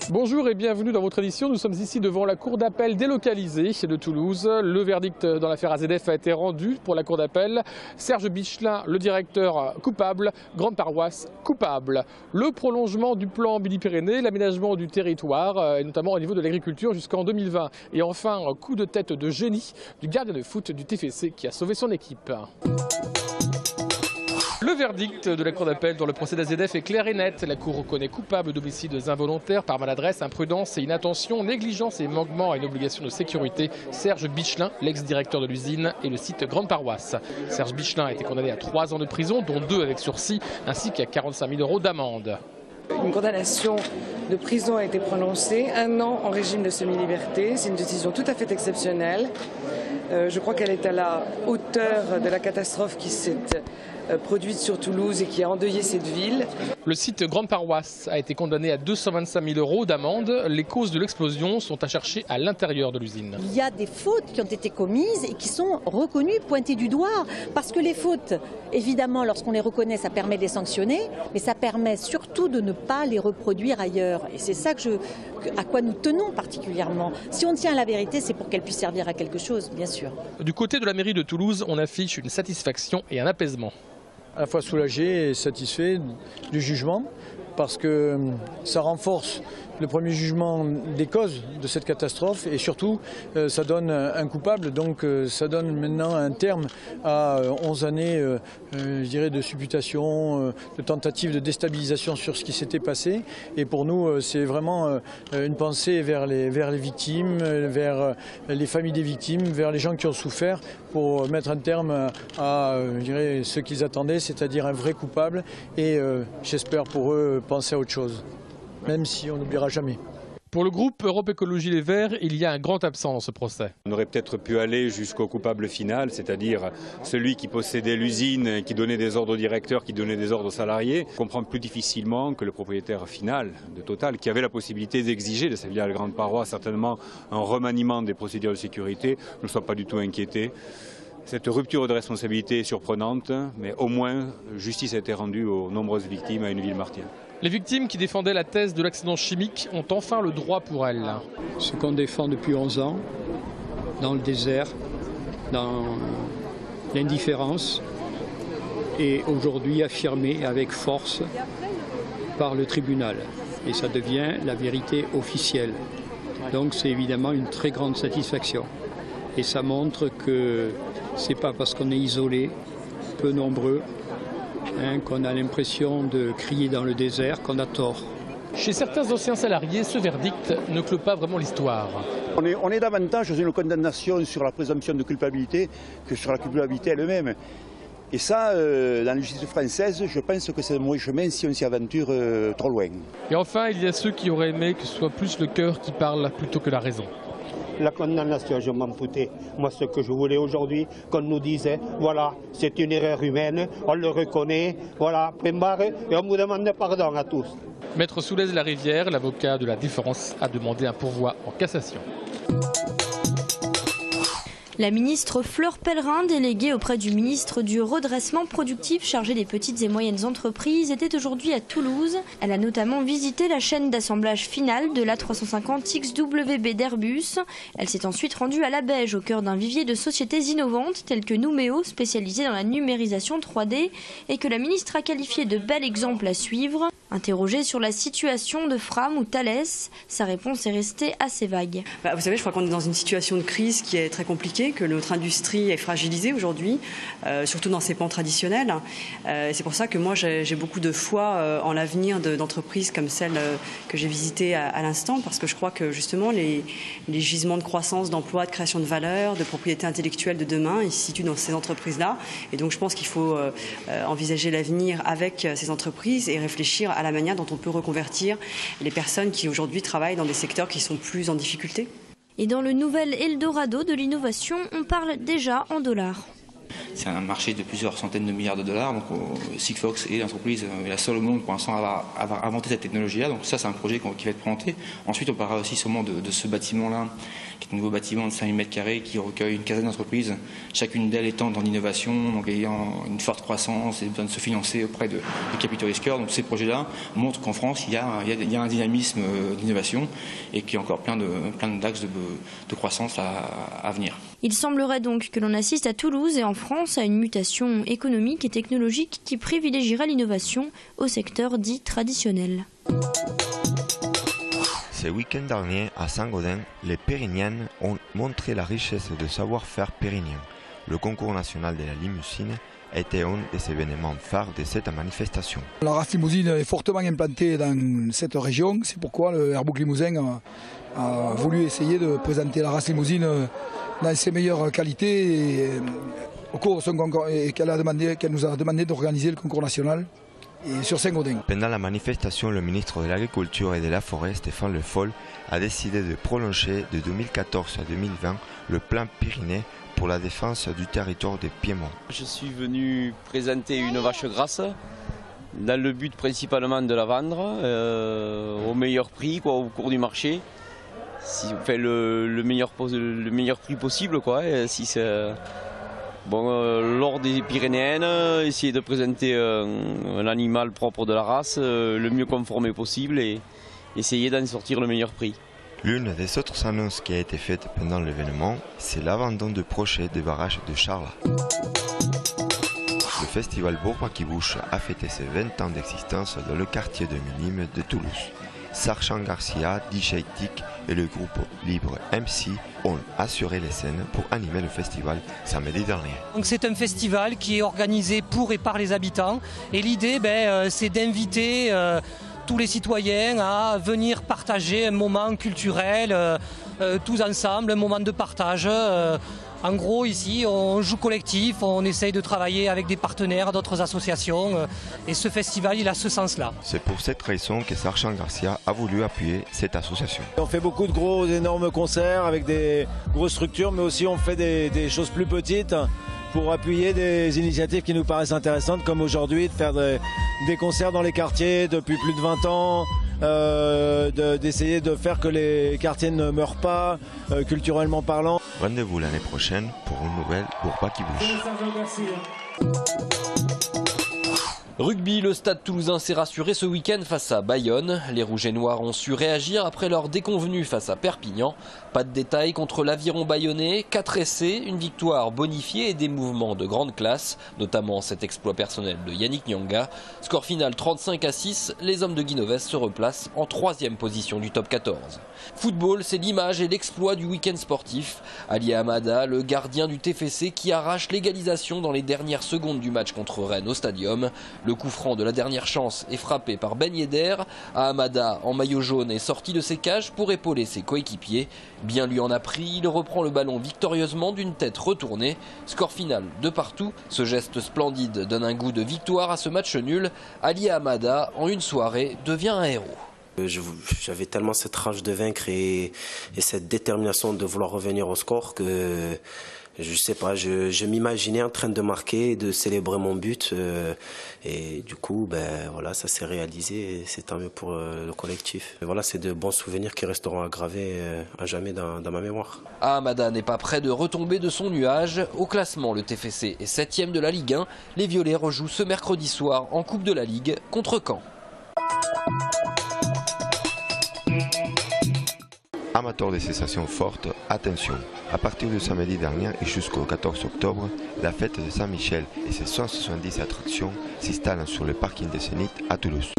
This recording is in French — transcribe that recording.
Bonjour et bienvenue dans votre édition. Nous sommes ici devant la cour d'appel délocalisée de Toulouse. Le verdict dans l'affaire AZF a été rendu pour la cour d'appel. Serge Bichelin, le directeur, coupable. Grande Paroisse, coupable. Le prolongement du plan Midi-Pyrénées, l'aménagement du territoire, et notamment au niveau de l'agriculture jusqu'en 2020. Et enfin, un coup de tête de génie du gardien de foot du TFC qui a sauvé son équipe. Le verdict de la cour d'appel dans le procès d'AZF est clair et net. La cour reconnaît coupable d'homicides involontaires par maladresse, imprudence et inattention, négligence et manquement à une obligation de sécurité. Serge Bichelin, l'ex-directeur de l'usine et le site Grande Paroisse. Serge Bichelin a été condamné à 3 ans de prison, dont 2 avec sursis, ainsi qu'à 45 000 € d'amende. Une condamnation de prison a été prononcée, 1 an en régime de semi-liberté. C'est une décision tout à fait exceptionnelle. Je crois qu'elle est à la hauteur de la catastrophe qui s'est produite sur Toulouse et qui a endeuillé cette ville. Le site Grande Paroisse a été condamné à 225 000 € d'amende. Les causes de l'explosion sont à chercher à l'intérieur de l'usine. Il y a des fautes qui ont été commises et qui sont reconnues, pointées du doigt. Parce que les fautes, évidemment, lorsqu'on les reconnaît, ça permet de les sanctionner, mais ça permet surtout de ne pas les reproduire ailleurs. Et c'est ça à quoi nous tenons particulièrement. Si on tient à la vérité, c'est pour qu'elle puisse servir à quelque chose, bien sûr. Du côté de la mairie de Toulouse, on affiche une satisfaction et un apaisement. À la fois soulagé et satisfait du jugement parce que ça renforce le premier jugement des causes de cette catastrophe et surtout ça donne un coupable, donc ça donne maintenant un terme à 11 années je dirais de supputation, de tentative de déstabilisation sur ce qui s'était passé et pour nous c'est vraiment une pensée vers les victimes, vers les familles des victimes, vers les gens qui ont souffert pour mettre un terme à je dirais, ce qu'ils attendaient, c'est-à-dire un vrai coupable et j'espère pour eux penser à autre chose. Même si on n'oubliera jamais. Pour le groupe Europe Écologie Les Verts, il y a un grand absent dans ce procès. On aurait peut-être pu aller jusqu'au coupable final, c'est-à-dire celui qui possédait l'usine, qui donnait des ordres au directeur, qui donnait des ordres aux salariés. On comprend plus difficilement que le propriétaire final de Total, qui avait la possibilité d'exiger de sa filiale Grande Paroisse certainement un remaniement des procédures de sécurité, ne soit pas du tout inquiété. Cette rupture de responsabilité est surprenante, mais au moins justice a été rendue aux nombreuses victimes à Henneville-Martienne. Les victimes qui défendaient la thèse de l'accident chimique ont enfin le droit pour elles. Ce qu'on défend depuis 11 ans, dans le désert, dans l'indifférence, est aujourd'hui affirmé avec force par le tribunal. Et ça devient la vérité officielle. Donc c'est évidemment une très grande satisfaction. Et ça montre que ce n'est pas parce qu'on est isolé, peu nombreux, qu'on a l'impression de crier dans le désert, qu'on a tort. Chez certains anciens salariés, ce verdict ne clôt pas vraiment l'histoire. On est davantage dans une condamnation sur la présomption de culpabilité que sur la culpabilité elle-même. Et ça, dans la justice française, je pense que c'est un mauvais chemin si on s'y aventure trop loin. Et enfin, il y a ceux qui auraient aimé que ce soit plus le cœur qui parle plutôt que la raison. La condamnation, je m'en foutais. Moi, ce que je voulais aujourd'hui, qu'on nous disait, voilà, c'est une erreur humaine, on le reconnaît, voilà, point barre, et on vous demande pardon à tous. Maître Soulez-Larivière, l'avocat de la défense, a demandé un pourvoi en cassation. La ministre Fleur Pellerin, déléguée auprès du ministre du redressement productif chargé des petites et moyennes entreprises, était aujourd'hui à Toulouse. Elle a notamment visité la chaîne d'assemblage finale de l'A350 XWB d'Airbus. Elle s'est ensuite rendue à la Beige, au cœur d'un vivier de sociétés innovantes telles que Numéo, spécialisée dans la numérisation 3D, et que la ministre a qualifié de bel exemple à suivre. Interrogée sur la situation de Fram ou Thales, sa réponse est restée assez vague. Vous savez, je crois qu'on est dans une situation de crise qui est très compliquée, que notre industrie est fragilisée aujourd'hui, surtout dans ses pans traditionnels. C'est pour ça que moi j'ai beaucoup de foi en l'avenir d'entreprises comme celle que j'ai visitée à l'instant, parce que je crois que justement les gisements de croissance, d'emploi, de création de valeur, de propriété intellectuelle de demain, ils se situent dans ces entreprises-là. Et donc je pense qu'il faut envisager l'avenir avec ces entreprises et réfléchir à la manière dont on peut reconvertir les personnes qui aujourd'hui travaillent dans des secteurs qui sont plus en difficulté. Et dans le nouvel Eldorado de l'innovation, on parle déjà en dollars. C'est un marché de plusieurs centaines de milliards de dollars. Donc Sigfox est l'entreprise la seule au monde pour l'instant à avoir inventé cette technologie-là. Donc ça, c'est un projet qui va être présenté. Ensuite, on parlera aussi sûrement de ce bâtiment-là, qui est un nouveau bâtiment de 5000 m² qui recueille une quinzaine d'entreprises, chacune d'elles étant dans l'innovation, donc ayant une forte croissance et besoin de se financer auprès de capitaux risqueurs. Donc ces projets-là montrent qu'en France, il y a un dynamisme d'innovation et qu'il y a encore plein d'axes de croissance à venir. Il semblerait donc que l'on assiste à Toulouse et en France à une mutation économique et technologique qui privilégierait l'innovation au secteur dit traditionnel. Ce week-end dernier, à Saint-Gaudens, les Périgniennes ont montré la richesse de savoir-faire périnien. Le concours national de la limousine était un des événements phares de cette manifestation. La race limousine est fortement implantée dans cette région. C'est pourquoi le Airbook Limousin a voulu essayer de présenter la race limousine dans ses meilleures qualités et au cours de son concours, et qu'elle nous a demandé d'organiser le concours national et sur Saint-Gaudens. Pendant la manifestation, le ministre de l'Agriculture et de la Forêt, Stéphane Le Foll, a décidé de prolonger de 2014 à 2020 le plan Pyrénées pour la défense du territoire des Piémont. Je suis venu présenter une vache grasse dans le but principalement de la vendre au meilleur prix au cours du marché. Si on fait le meilleur prix possible, lors des Pyrénéennes, essayer de présenter un animal propre de la race le mieux conformé possible et essayer d'en sortir le meilleur prix. L'une des autres annonces qui a été faite pendant l'événement, c'est l'abandon de projet des barrages de Charles. Le festival Bourba qui bouge a fêté ses 20 ans d'existence dans le quartier de Minimes de Toulouse. Sarchan Garcia, DJ Tic et le groupe libre MC ont assuré les scènes pour animer le festival samedi dernier. C'est un festival qui est organisé pour et par les habitants et l'idée c'est d'inviter tous les citoyens à venir partager un moment culturel tous ensemble, un moment de partage. En gros, ici, on joue collectif, on essaye de travailler avec des partenaires, d'autres associations. Et ce festival, il a ce sens-là. C'est pour cette raison que Sarchan Garcia a voulu appuyer cette association. On fait beaucoup de gros, énormes concerts avec des grosses structures, mais aussi on fait des choses plus petites pour appuyer des initiatives qui nous paraissent intéressantes, comme aujourd'hui, de faire des concerts dans les quartiers depuis plus de 20 ans. D'essayer de faire que les quartiers ne meurent pas, culturellement parlant. Rendez-vous l'année prochaine pour une nouvelle Bourba qui bouge. Rugby, le Stade Toulousain s'est rassuré ce week-end face à Bayonne. Les Rouges et Noirs ont su réagir après leur déconvenue face à Perpignan. Pas de détails contre l'Aviron bayonnais, 4 essais, une victoire bonifiée et des mouvements de grande classe, notamment cet exploit personnel de Yannick Nyanga. Score final 35-6, les hommes de Guinoves se replacent en 3e position du top 14. Football, c'est l'image et l'exploit du week-end sportif. Ali Hamada, le gardien du TFC qui arrache l'égalisation dans les dernières secondes du match contre Rennes au Stadium. Le coup franc de la dernière chance est frappé par Ben Yedder. Hamada, en maillot jaune, est sorti de ses cages pour épauler ses coéquipiers. Bien lui en a pris, il reprend le ballon victorieusement d'une tête retournée. Score final de partout. Ce geste splendide donne un goût de victoire à ce match nul. Ali Hamada, en une soirée, devient un héros. J'avais tellement cette rage de vaincre et cette détermination de vouloir revenir au score que je sais pas, je m'imaginais en train de marquer, de célébrer mon but et du coup voilà, ça s'est réalisé et c'est tant mieux pour le collectif. Et voilà, c'est de bons souvenirs qui resteront gravés à jamais dans ma mémoire. Hamada n'est pas prêt de retomber de son nuage. Au classement, le TFC est 7e de la Ligue 1. Les Violets rejouent ce mercredi soir en Coupe de la Ligue contre Caen. Amateurs des sensations fortes, attention, à partir du samedi dernier et jusqu'au 14 octobre, la fête de Saint-Michel et ses 170 attractions s'installent sur le parking des Zénith à Toulouse.